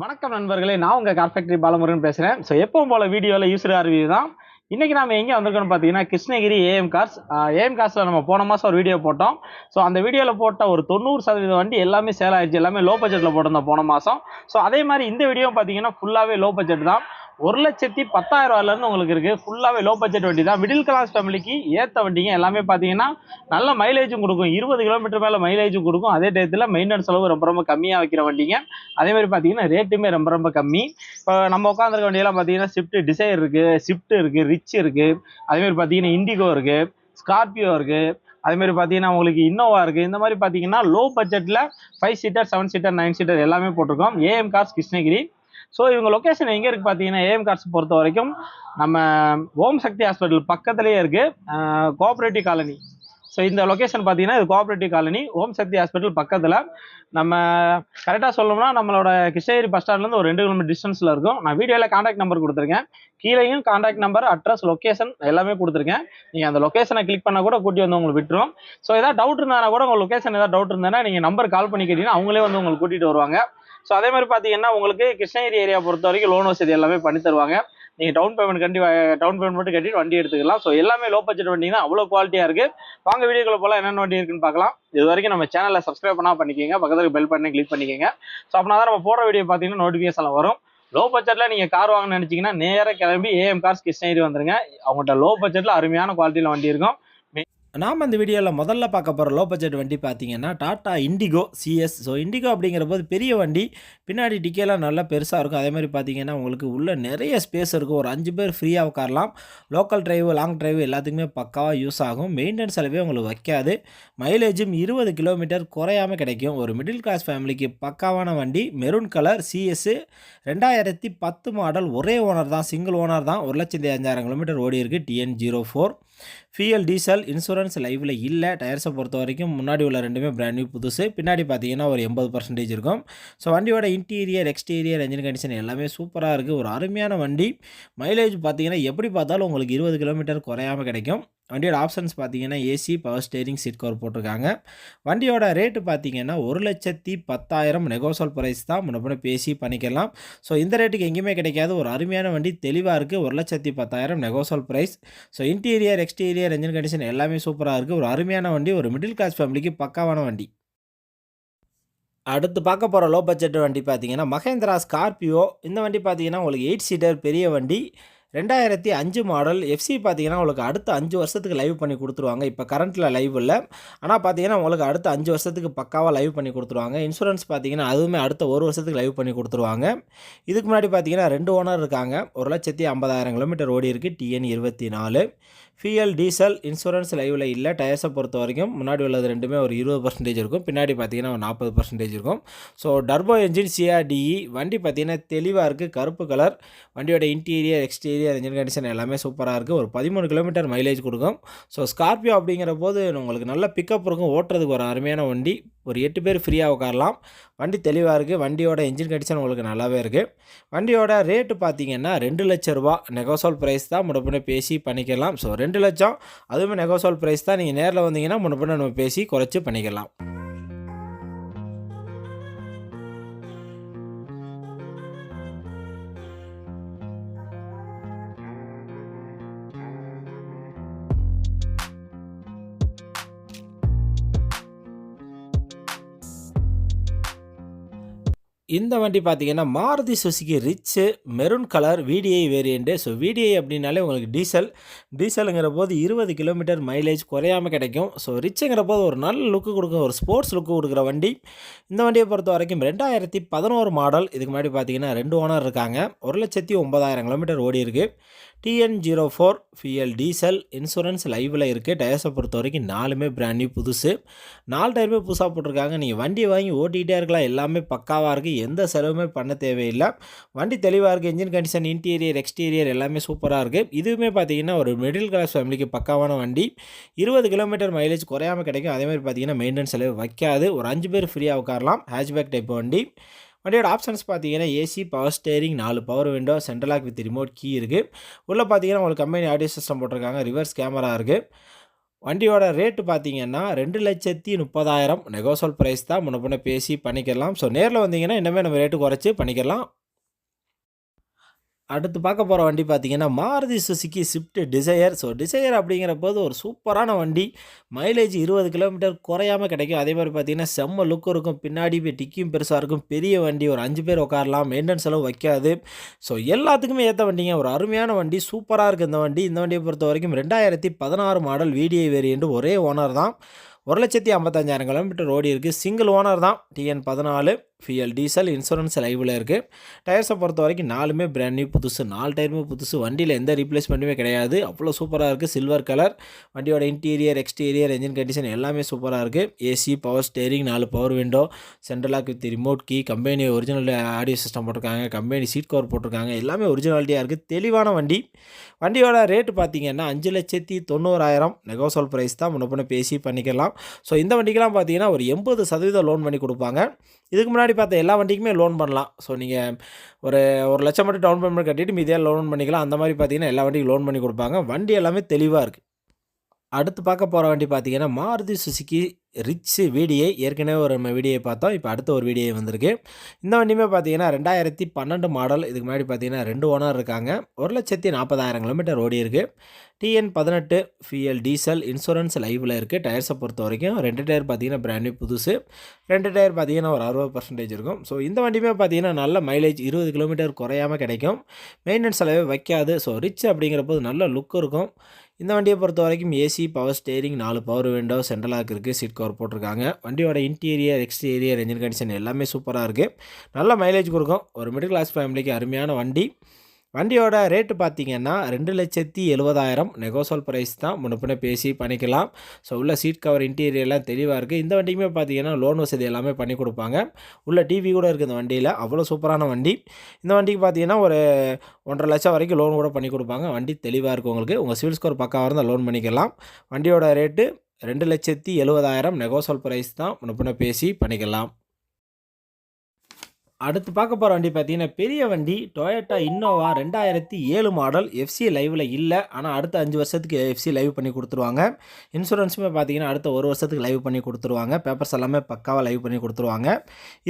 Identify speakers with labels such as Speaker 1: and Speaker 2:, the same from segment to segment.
Speaker 1: வணக்கம் நண்பர்களே, நான் உங்க கார் ஃபேக்டரி பாலமுருகன் பேசுறேன். ஸோ எப்பவும் போல வீடியோவில் யூசர் ரிவ்யூ தான். இன்னைக்கு நாம எங்கே வந்திருக்கோம்னு பார்த்தீங்கன்னா கிருஷ்ணகிரி ஏஎம் கார்ஸ். ஏஎம் கார்ஸில் நம்ம போன மாதம் ஒரு வீடியோ போட்டோம். ஸோ அந்த வீடியோவில் போட்ட ஒரு 90% வண்டி எல்லாமே சேல் ஆயிடுச்சு. எல்லாமே லோ பட்ஜெட்டில் போட்டிருந்தோம் போன மாதம். ஸோ அதே மாதிரி இந்த வீடியோ பார்த்தீங்கன்னா ஃபுல்லாகவே லோ பட்ஜெட் தான். 1,10,000 உங்களுக்கு இருக்கு. ஃபுல்லாகவே லோ பட்ஜெட் வண்டி தான். மிடில் கிளாஸ் ஃபேமிலிக்கு ஏற்ற வண்டிங்க. எல்லாமே பார்த்தீங்கன்னா நல்ல மைலேஜும் கொடுக்கும். 20 கிலோமீட்டர் மேலே மைலேஜும் கொடுக்கும். அதே டயத்தில் மெயின்டெனன்ஸ் செலவு ரொம்ப ரொம்ப கம்மியாக வைக்கிற வண்டிங்க. அதே மாதிரி பார்த்தீங்கன்னா ரேட்டுமே ரொம்ப ரொம்ப கம்மி. இப்போ நம்ம உட்காந்துருக்க வண்டியெல்லாம் பார்த்தீங்கன்னா ஸ்விஃப்ட் டிசைர் இருக்குது, ஸ்விஃப்ட் இருக்குது, ரிச் இருக்குது. அதேமாதிரி பார்த்தீங்கன்னா இண்டிகோ இருக்குது, ஸ்கார்பியோ இருக்குது. அதேமாதிரி பார்த்தீங்கன்னா உங்களுக்கு இன்னோவா இருக்குது. இந்த மாதிரி பார்த்தீங்கன்னா லோ பட்ஜெட்டில் 5 சீட்டர், 7 சீட்டர், 9 சீட்டர் எல்லாமே போட்டிருக்கோம். AM cars Krishnagiri. ஸோ இவங்க லொக்கேஷன் எங்கே இருக்குது பார்த்தீங்கன்னா ஏஎம் கார்ஸ் பொறுத்த வரைக்கும் நம்ம ஓம் சக்தி ஹாஸ்பிட்டல் பக்கத்துலேயே இருக்குது, கோஆப்ரேட்டிவ் காலனி. ஸோ இந்த லொக்கேஷன் பார்த்தீங்கன்னா இது கோஆப்ரேட்டிவ் காலனி, ஓம் சக்தி ஹாஸ்பிட்டல் பக்கத்தில். நம்ம கரெக்டாக சொல்லணும்னா நம்மளோட கிருஷ்ணகிரி பஸ் ஸ்டாண்ட்லேருந்து ஒரு 2 கிலோமீட்டர் டிஸ்டன்ஸில் இருக்கும். நான் வீடியோவில் கான்டாக்ட் நம்பர் கொடுத்துருக்கேன். கீழேயும் கான்டாக்ட் நம்பர், அட்ரஸ், லொக்கேஷன் எல்லாமே கொடுத்துருக்கேன். நீங்கள் அந்த லொக்கேஷனை கிளிக் பண்ணால் கூட கூட்டி வந்து உங்களுக்கு விட்டுரும். ஸோ ஏதாவது டவுட் இருந்தால் கூட உங்கள் லொக்கேஷன் ஏதாவது டவுட் இருந்ததுன்னா நீங்கள் நம்பர் கால் பண்ணி கேட்டீங்கன்னா அவங்களே வந்து உங்களுக்கு கூட்டிகிட்டு வருவாங்க. ஸோ அதே மாதிரி பார்த்தீங்கன்னா உங்களுக்கு கிருஷ்ணகிரி ஏரியா பொறுத்த வரைக்கும் லோன் வசதி எல்லாமே பண்ணி தருவாங்க. நீங்கள் டவுன் பேமெண்ட் மட்டும் கட்டிட்டு வண்டி எடுத்துக்கலாம். ஸோ எல்லாமே லோ பட்ஜெட் வண்டி தான், அவ்வளோ குவாலிட்டியாக இருக்குது. வாங்க வீடியோக்குள்ள போல என்னென்ன வண்டி இருக்குன்னு பார்க்கலாம். இது வரைக்கும் நம்ம சேனலை சப்ஸ்கிரைப் பண்ணா பண்ணிக்கோங்க, பக்கத்துக்கு பெல் பட்டனை கிளிக் பண்ணிக்கோங்க. ஸோ அப்படின்னா தான் நம்ம போடுற வீடியோ பார்த்தீங்கன்னா நோட்டிஃபிகேஷன் வரும். லோ பட்ஜெட்டில் நீங்கள் கார் வாங்கணும்னு நினச்சிங்கன்னா நேராக கிளம்பி ஏஎம் கார்ஸ் கிருஷ்ணகிரி வந்துருங்க. அவங்கள்ட்ட லோ பட்ஜெட்டில் அருமையான குவாலிட்டியில் வண்டி இருக்கும்.
Speaker 2: நாம் இந்த வீடியோவில் முதல்ல பார்க்க போகிற லோ பட்ஜெட் வண்டி பார்த்தீங்கன்னா tata indigo CS. So indigo அப்படிங்கிற போது பெரிய வண்டி, பின்னாடி டிக்கெல்லாம் நல்லா பெருசாக இருக்கும். அதே மாதிரி பார்த்தீங்கன்னா உங்களுக்கு உள்ள நிறைய ஸ்பேஸ் இருக்கும். ஒரு 5 பேர் ஃப்ரீயாக உட்காரலாம். லோக்கல் டிரைவ், லாங் டிரைவ் எல்லாத்துக்குமே பக்காவாக யூஸ் ஆகும். மெயின்டெனன்ஸ் செலவே உங்களுக்கு வைக்காது. மைலேஜும் 20 கிலோமீட்டர் குறையாமல் கிடைக்கும். ஒரு மிடில் கிளாஸ் ஃபேமிலிக்கு பக்காவான வண்டி. Maroon colour CS, 2010 model. ஒரே ஓனர் தான், சிங்கிள் ஓனர் தான். 1,05,000 கிலோமீட்டர் ஓடி இருக்குது. TN04. ஃபியூயல், டீசல், இன்சூரன்ஸ் லைவில் இல்லை. டயர்ஸை பொறுத்த வரைக்கும் முன்னாடி உள்ள ரெண்டுமே பிராண்ட் நியூ புதுசு. பின்னாடி பார்த்தீங்கன்னா ஒரு 80% இருக்கும். ஸோ வண்டியோட இன்டீரியர், எக்ஸ்டீரியர், என்ஜின் கண்டிஷன் எல்லாமே சூப்பராக இருக்குது. ஒரு அருமையான வண்டி. மைலேஜ் பார்த்தீங்கன்னா எப்படி பார்த்தாலும் உங்களுக்கு 20 கிலோமீட்டர் குறையாமல் கிடைக்கும். வண்டியோட ஆப்ஷன்ஸ் பார்த்தீங்கன்னா AC, power steering, seat cover போட்டிருக்காங்க. வண்டியோட ரேட்டு பார்த்தீங்கன்னா 1,10,000 நெகோசல் ப்ரைஸ் தான். முன்ன பேசி பண்ணிக்கலாம். ஸோ இந்த ரேட்டுக்கு எங்கேயுமே கிடைக்காது. ஒரு அருமையான வண்டி, தெளிவாக இருக்குது. 1,10,000 negotiable price. So interior, exterior, engine condition எல்லாமே சூப்பராக இருக்குது. ஒரு அருமையான வண்டி, ஒரு மிடில் கிளாஸ் ஃபேமிலிக்கு பக்காவான வண்டி. அடுத்து பார்க்க போகிற லோ பட்ஜெட் வண்டி பார்த்தீங்கன்னா மகேந்திரா ஸ்கார்பியோ. இந்த வண்டி பார்த்தீங்கன்னா உங்களுக்கு 8 சீட்டர் பெரிய வண்டி. 2005 மாடல். எஃப்சி பார்த்தீங்கன்னா உங்களுக்கு அடுத்த 5 வருஷத்துக்கு லைவ் பண்ணி கொடுத்துருவாங்க. இப்போ கரண்ட்டில் லைவ் இல்லை, ஆனால் பார்த்தீங்கன்னா உங்களுக்கு அடுத்த 5 வருஷத்துக்கு பக்காவாக லைவ் பண்ணி கொடுத்துருவாங்க. இன்சூரன்ஸ் பார்த்தீங்கன்னா அதுவுமே அடுத்த 1 வருஷத்துக்கு லைவ் பண்ணி கொடுத்துருவாங்க. இதுக்கு முன்னாடி பார்த்தீங்கன்னா 2 ஓனர் இருக்காங்க. 1,50,000 கிலோமீட்டர் ஓடி இருக்குது. TN24. ஃபியூயல், டீசல், இன்சூரன்ஸ் லைவில் இல்லை. டயர்ஸை பொறுத்த வரைக்கும் முன்னாடி உள்ளது ரெண்டுமே ஒரு 20% இருக்கும். பின்னாடி பார்த்தீங்கன்னா ஒரு 40% இருக்கும். So turbo engine, CRDE. வண்டி பார்த்தீங்கன்னா தெளிவாக இருக்குது. கருப்பு கலர். வண்டியோட இன்டீரியர், எக்ஸ்டீரியர், என்ஜின் கண்டிஷன் எல்லாமே சூப்பராக இருக்குது. ஒரு 13 கிலோமீட்டர் மைலேஜ் கொடுக்கும். ஸோ ஸ்கார்பியோ அப்படிங்கிற போது உங்களுக்கு நல்ல பிக்கப் இருக்கும். ஓட்டுறதுக்கு ஒரு அருமையான வண்டி. ஒரு 8 பேர் ஃப்ரீயாக உட்காரலாம். வண்டி தெளிவாக இருக்குது. வண்டியோட என்ஜின் கண்டிஷன் உங்களுக்கு நல்லாவே இருக்குது. வண்டியோட ரேட்டு பார்த்தீங்கன்னா 2 லட்ச ரூபா நெகோசல் ப்ரைஸ் தான். முன்னே பேசி பண்ணிக்கலாம். ஸோ 2 லட்சம், அதுவுமே நெகோசல் ப்ரைஸ் தான். நீங்கள் நேரில் வந்தீங்கன்னா முன்னே நம்ம பேசி குறைச்சி பண்ணிக்கலாம். இந்த வண்டி பார்த்தீங்கன்னா Maruti Suzuki rich, maroon colour, VDI variant. So VDI அப்படின்னாலே உங்களுக்கு டீசலுங்கிற போது 20 கிலோமீட்டர் மைலேஜ் குறையாமல் கிடைக்கும். ஸோ ரிச்சுங்கிற போது ஒரு நல்ல லுக்கு கொடுக்கும், ஒரு ஸ்போர்ட்ஸ் லுக்கு கொடுக்குற வண்டி. இந்த வண்டியை பொறுத்த வரைக்கும் 2011 மாடல். இதுக்கு முன்னாடி பார்த்தீங்கன்னா 2 ஓனர் இருக்காங்க. 1,09,000 கிலோமீட்டர் ஓடி இருக்குது. TN04. ஃபியூயல், டீசல், இன்சூரன்ஸ் லைவில் இருக்குது. டயர்ஸை பொறுத்த வரைக்கும் 4மே பிராண்ட் நியூ புதுசு. 4 டயருமே புதுசாக போட்டிருக்காங்க. நீங்கள் வண்டி வாங்கி ஓட்டிகிட்டே இருக்கலாம். எல்லாமே பக்காவாக இருக்குது. எந்த செலவுமே பண்ண தேவையில்லை. வண்டி தெளிவாக இருக்குது. என்ஜின் கண்டிஷன், இன்டீரியர், எக்ஸ்டீரியர் எல்லாமே சூப்பராக இருக்குது. இதுவுமே பார்த்தீங்கன்னா ஒரு மிடில் கிளாஸ் ஃபேமிலிக்கு பக்காவான வண்டி. 20 கிலோமீட்டர் மைலேஜ் குறையாமல் கிடைக்கும். அதேமாதிரி பார்த்தீங்கன்னா மெயின்டெனன்ஸ் செலவு வைக்காது. ஒரு 5 பேர் ஃப்ரீயாக உட்காரலாம். ஹேட்ச்பேக் டைப் வண்டி. வண்டியோட ஆப்ஷன்ஸ் பார்த்தீங்கன்னா AC, power steering, 4 power window, central lock with remote key இருக்குது. உள்ளே பார்த்தீங்கன்னா உங்களுக்கு கம்பெனி ஆடியோ சிஸ்டம் போட்டிருக்காங்க. ரிவர்ஸ் கேமரா இருக்குது. வண்டியோட ரேட்டு பார்த்தீங்கன்னா 2,30,000 நெகோஷியபிள் பிரைஸ் தான். முன்ன பின்ன பேசி பண்ணிக்கலாம். ஸோ நேரில் வந்தீங்கன்னா இன்னுமே நம்ம ரேட்டு குறைச்சி பண்ணிக்கலாம். அடுத்து பார்க்க போகிற வண்டி பார்த்தீங்கன்னா Maruti Suzuki Swift Dzire. So Dzire அப்படிங்கிறபோது ஒரு சூப்பரான வண்டி. மைலேஜ் 20 கிலோமீட்டர் குறையாமல் கிடைக்கும். அதே மாதிரி பார்த்தீங்கன்னா செம்ம லுக்கும் இருக்கும். பின்னாடி டிக்கியும் பெருசாக இருக்கும். பெரிய வண்டி, ஒரு 5 பேர் உட்காரலாம். மெயின்டெனன்ஸ் செலவு வைக்காது. ஸோ எல்லாத்துக்குமே ஏற்ற வண்டிங்க. ஒரு அருமையான வண்டி, சூப்பராக இருக்குது இந்த வண்டி. இந்த வண்டியை பொறுத்த வரைக்கும் 2016 மாடல் VDI வேரியண்ட், ஒரே ஓனர் தான். 1,55,000 கிலோமீட்டர் ஓடி இருக்குது. சிங்கிள் ஓனர் தான். TN14 ஃபியல் டீசல், இன்சூரன்ஸ் லைவில் இருக்குது. டயர்ஸை பொறுத்த வரைக்கும் 4மே பிராண்ட் நியூ புதுசு. 4 டயருமே புதுசு. வண்டியில் எந்த ரீப்ளேஸ்மெண்ட்டுமே கிடையாது. அவ்வளோ சூப்பராக இருக்குது. Silver colour. வண்டியோட இன்டீரியர், எக்ஸ்டீரியர், என்ஜின் கண்டிஷன் எல்லாமே சூப்பராக இருக்குது. AC, power steering, 4 power window, central lock with remote key, company original audio system போட்டிருக்காங்க, கம்பெனி சீட் கவர் போட்டிருக்காங்க. எல்லாமே ஒரிஜினாலிட்டியாக இருக்குது. தெளிவான வண்டி. வண்டியோட ரேட்டு பார்த்தீங்கன்னா 5,90,000 நெகோஷியபிள் ப்ரைஸ் தான். முன்னப்பின்ன பேசி பண்ணிக்கலாம். ஸோ இந்த வண்டிக்கெலாம் பார்த்தீங்கன்னா ஒரு 80% லோன் பண்ணி கொடுப்பாங்க. இதுக்கு முன்னாடி பார்த்த எல்லா வண்டிக்குமே லோன் பண்ணலாம். ஸோ நீங்கள் ஒரு 1,00,000 மட்டும் டவுன் பேமெண்ட் கட்டிட்டு மீதியாக லோன் பண்ணிக்கலாம். அந்த மாதிரி பார்த்தீங்கன்னா எல்லா வண்டிக்கும் லோன் பண்ணி கொடுப்பாங்க. வண்டி எல்லாமே தெளிவாக இருக்குது. அடுத்து பார்க்க போகிற வண்டி பார்த்தீங்கன்னா மாருதி சுசுகி ரிச் VDI. ஏற்கனவே ஒரு நம்ம VDI பார்த்தோம். இப்போ அடுத்த ஒரு VDI வந்திருக்கு. இந்த வண்டியுமே பார்த்தீங்கன்னா 2012 மாடல். இதுக்கு முன்னாடி பார்த்தீங்கன்னா 2 ஓனர் இருக்காங்க. 1,40,000 கிலோமீட்டர் ஓடி இருக்குது. TN18 ஃபியல் டீசல், இன்சூரன்ஸ் லைவில் இருக்குது. டயர்ஸை பொறுத்த வரைக்கும் 2 டயர் பார்த்தீங்கன்னா பிராண்ட் நியூ புதுசு. 2 டயர் பார்த்தீங்கன்னா ஒரு 60% இருக்கும். ஸோ இந்த வண்டியுமே பார்த்தீங்கன்னா நல்ல மைலேஜ் 20 கிலோமீட்டர் குறையாமல் கிடைக்கும். மெயின்டெனன்ஸ் செலவே வைக்காது. ஸோ ரிச் அப்படிங்கிறப்போது நல்ல லுக் இருக்கும். இந்த வண்டியை பொறுத்த வரைக்கும் AC, power steering, 4 power window, central lock இருக்குது, சீட் கவர் போட்டிருக்காங்க. வண்டியோட இன்டீரியர், எக்ஸ்டீரியர், என்ஜின் கண்டிஷன் எல்லாமே சூப்பராக இருக்குது. நல்ல மைலேஜ் கொடுக்கும். ஒரு மிடில் கிளாஸ் ஃபேமிலிக்கு அருமையான வண்டி. வண்டியோட ரேட்டு பார்த்தீங்கன்னா 2,70,000 நெகோஷியபிள் ப்ரைஸ் தான். முன்னப்பின்ன பேசி பண்ணிக்கலாம். ஸோ உள்ள சீட் கவர், இன்டீரியர்லாம் தெளிவாக இருக்குது. இந்த வண்டிக்குமே பார்த்தீங்கன்னா லோன் வசதி எல்லாமே பண்ணி கொடுப்பாங்க. உள்ள டிவி கூட இருக்குது இந்த வண்டியில். அவ்வளோ சூப்பரான வண்டி. இந்த வண்டிக்கு பார்த்தீங்கன்னா ஒரு 1,50,000 லட்சம் வரைக்கும் லோன் கூட பண்ணி கொடுப்பாங்க. வண்டி தெளிவாக இருக்குது உங்களுக்கு. உங்கள் சிவில் ஸ்கோர் பக்காவாக இருந்தால் லோன் பண்ணிக்கலாம். வண்டியோட ரேட்டு 2,70,000 நெகோஷியபிள் ப்ரைஸ் தான். முன்னப்பின்ன பேசி பண்ணிக்கலாம். அடுத்து பார்க்க போகிற வண்டி பார்த்தீங்கன்னா பெரிய வண்டி டொயோட்டா இன்னோவா 2007 மாடல். FC லைவில் இல்லை. ஆனால் அடுத்த 5 வருஷத்துக்கு FC லைவ் பண்ணி கொடுத்துருவாங்க. இன்சூரன்ஸுமே பார்த்தீங்கன்னா அடுத்த 1 வருஷத்துக்கு லைவ் பண்ணி கொடுத்துருவாங்க. பேப்பர்ஸ் எல்லாமே பக்காவாக லைவ் பண்ணி கொடுத்துருவாங்க.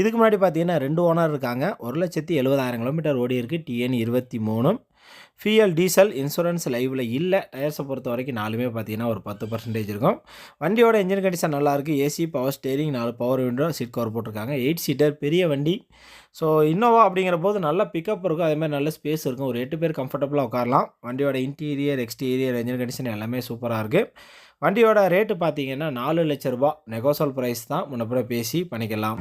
Speaker 2: இதுக்கு முன்னாடி பார்த்தீங்கன்னா 2 ஓனர் இருக்காங்க. 1,70,000 கிலோமீட்டர் ஓடி இருக்குது. TN23 ஃபியல் டீசல், இன்சூரன்ஸ் லைவில் இல்லை. டயர்ஸை பொறுத்த வரைக்கும் 4மே பார்த்தீங்கன்னா ஒரு 10% இருக்கும். வண்டியோட இன்ஜின் கண்டிஷன் நல்லாயிருக்கு. AC, power steering, 4 power window, seat cover போட்டிருக்காங்க. 8 சீட்டர் பெரிய வண்டி. ஸோ இன்னோவா அப்படிங்கிற போது நல்ல பிக்கப் இருக்கும். அதேமாதிரி நல்ல ஸ்பேஸ் இருக்கும். ஒரு 8 பேர் கம்ஃபர்டபுளாக உட்காரலாம். வண்டியோட இன்டீரியர், எக்ஸ்டீரியர், என்ஜின் கண்டிஷன் எல்லாமே சூப்பராக இருக்குது. வண்டியோட ரேட்டு பார்த்தீங்கன்னா 4 லட்ச ரூபா நெகோஷியபிள் ப்ரைஸ் தான். முன்னப்பிற பேசி பண்ணிக்கலாம்.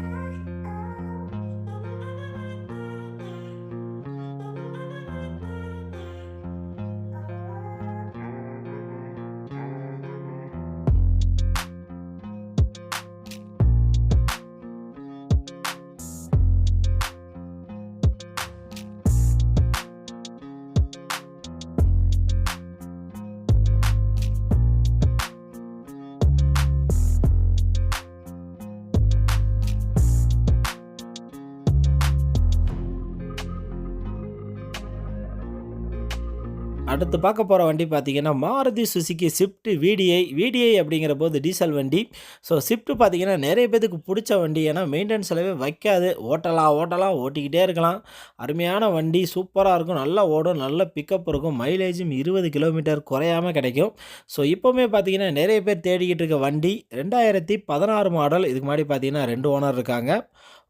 Speaker 2: அடுத்து பார்க்க போகிற வண்டி பார்த்தீங்கன்னா மாருதி சுசுகி ஸ்விஃப்ட் VDI அப்படிங்கிற போது டீசல் வண்டி. ஸோ ஸ்விஃப்ட் பார்த்தீங்கன்னா நிறைய பேருக்கு பிடிச்ச வண்டி. ஏன்னா மெயின்டெனன்ஸ் செலவே வைக்காது. ஓட்டலாம் ஓட்டிக்கிட்டே இருக்கலாம். அருமையான வண்டி, சூப்பராக இருக்கும். நல்லா ஓடும், நல்ல பிக்கப் இருக்கும். மைலேஜும் 20 கிலோமீட்டர் குறையாமல் கிடைக்கும். ஸோ இப்போவுமே பார்த்தீங்கன்னா நிறைய பேர் தேடிக்கிட்டு இருக்க வண்டி 2016 மாடல். இதுக்கு முன்னாடி பார்த்தீங்கன்னா 2 ஓனர் இருக்காங்க.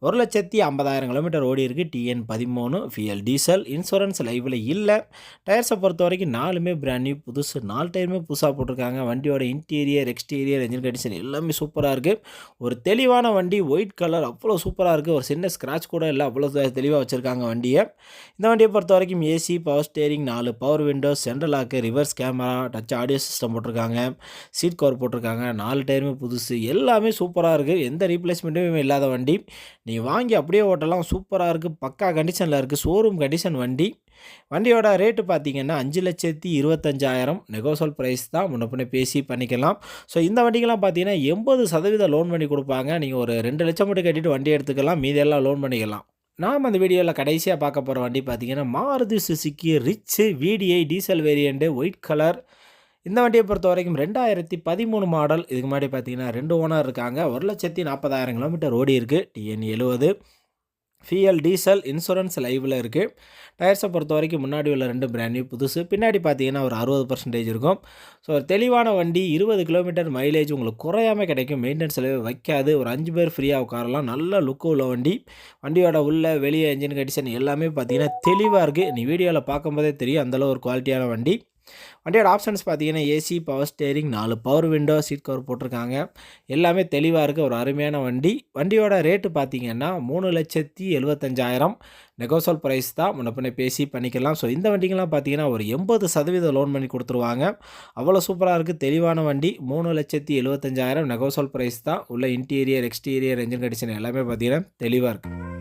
Speaker 2: 1,50,000 கிலோமீட்டர் ஓடி இருக்குது. TN13 ஃபியல் டீசல், இன்சூரன்ஸ் லைவில் இல்லை. டயர்ஸை பொறுத்த வரைக்கும் 4மே பிராண்ட் நியூ புதுசு. 4 டயருமே புதுசாக போட்டிருக்காங்க. வண்டியோட இன்டீரியர், எக்ஸ்டீரியர், என்ஜின் கண்டிஷன் எல்லாமே சூப்பராக இருக்குது. ஒரு தெளிவான வண்டி, ஒயிட் கலர், அவ்வளோ சூப்பராக இருக்குது. ஒரு சின்ன ஸ்க்ராட்ச் கூட இல்லை. அவ்வளோ தெளிவாக வச்சுருக்காங்க வண்டியை. இந்த வண்டியை பொறுத்த வரைக்கும் AC, power steering, 4 power windows, central lock, reverse camera, touch audio system போட்டிருக்காங்க. சீட் கவர் போட்டிருக்காங்க. 4 டயருமே புதுசு. எல்லாமே சூப்பராக இருக்குது. எந்த ரீப்ளேஸ்மெண்ட்டுமே இல்லாத வண்டி. நீங்கள் வாங்கி அப்படியே ஓட்டலாம். சூப்பராக இருக்குது. பக்கா கண்டிஷனில் இருக்குது. ஷோரூம் கண்டிஷன் வண்டி. வண்டியோட ரேட்டு பார்த்தீங்கன்னா 5,25,000 நெகோஷியபிள் ப்ரைஸ் தான். முன்னப்பின்ன பேசி பண்ணிக்கலாம். ஸோ இந்த வண்டிக்கெல்லாம் பார்த்தீங்கன்னா 80% லோன் பண்ணி கொடுப்பாங்க. நீங்கள் ஒரு 2 லட்சம் மட்டும் கட்டிட்டு வண்டி எடுத்துக்கலாம். மீதெல்லாம் லோன் பண்ணிக்கலாம். நாம் அந்த வீடியோவில் கடைசியாக பார்க்க போகிற வண்டி பார்த்தீங்கன்னா Maruti Suzuki rich VDI diesel variant, white colour. இந்த வண்டியை பொறுத்த வரைக்கும் 2013 மாடல். இதுக்கு முன்னாடி பார்த்தீங்கன்னா 2 ஓனர் இருக்காங்க. 1,40,40,000 கிலோமீட்டர் ஓடி இருக்குது. டிஎன் 70. ஃபியல் டீசல் இன்சூரன்ஸ் லைவில் இருக்குது. டயர்ஸை பொறுத்த வரைக்கும் முன்னாடி உள்ள 2 பிராண்ட் நியூ புதுசு. பின்னாடி பார்த்தீங்கன்னா ஒரு 60% இருக்கும். ஸோ ஒரு தெளிவான வண்டி. 20 கிலோமீட்டர் மைலேஜ் உங்களுக்கு குறையாமல் கிடைக்கும். மெயின்டெனன்ஸ் செலவு வைக்காது. ஒரு 5 பேர் ஃப்ரீயாக உட்காரலாம். நல்ல லுக்கு உள்ள வண்டி. வண்டியோட உள்ள வெளியே என்ஜின் கண்டிஷன் எல்லாமே பார்த்தீங்கன்னா தெளிவாக இருக்குது. நீ வீடியோவில் பார்க்கும்போதே தெரியும் அந்தளவு ஒரு குவாலிட்டியான வண்டி. வண்டியோட ஆப்ஷன்ஸ் பார்த்தீங்கன்னா AC, power steering, 4 power window, seat cover போட்டிருக்காங்க. எல்லாமே தெளிவாக இருக்குது. ஒரு அருமையான வண்டி. வண்டியோட ரேட்டு பார்த்தீங்கன்னா 3,75,000 நெகோசல் ப்ரைஸ் தான். முன்னப்பின்ன பேசி பண்ணிக்கலாம். ஸோ இந்த வண்டிக்கெல்லாம் பார்த்தீங்கன்னா ஒரு 80% லோன் பண்ணி கொடுத்துருவாங்க. அவ்வளோ சூப்பராக இருக்குது. தெளிவான வண்டி. 3,75,000 நெகோசல் ப்ரைஸ் தான். உள்ள இன்டீரியர், எக்ஸ்டீரியர், என்ஜின் கண்டிஷன் எல்லாமே பார்த்தீங்கன்னா தெளிவாக இருக்குது.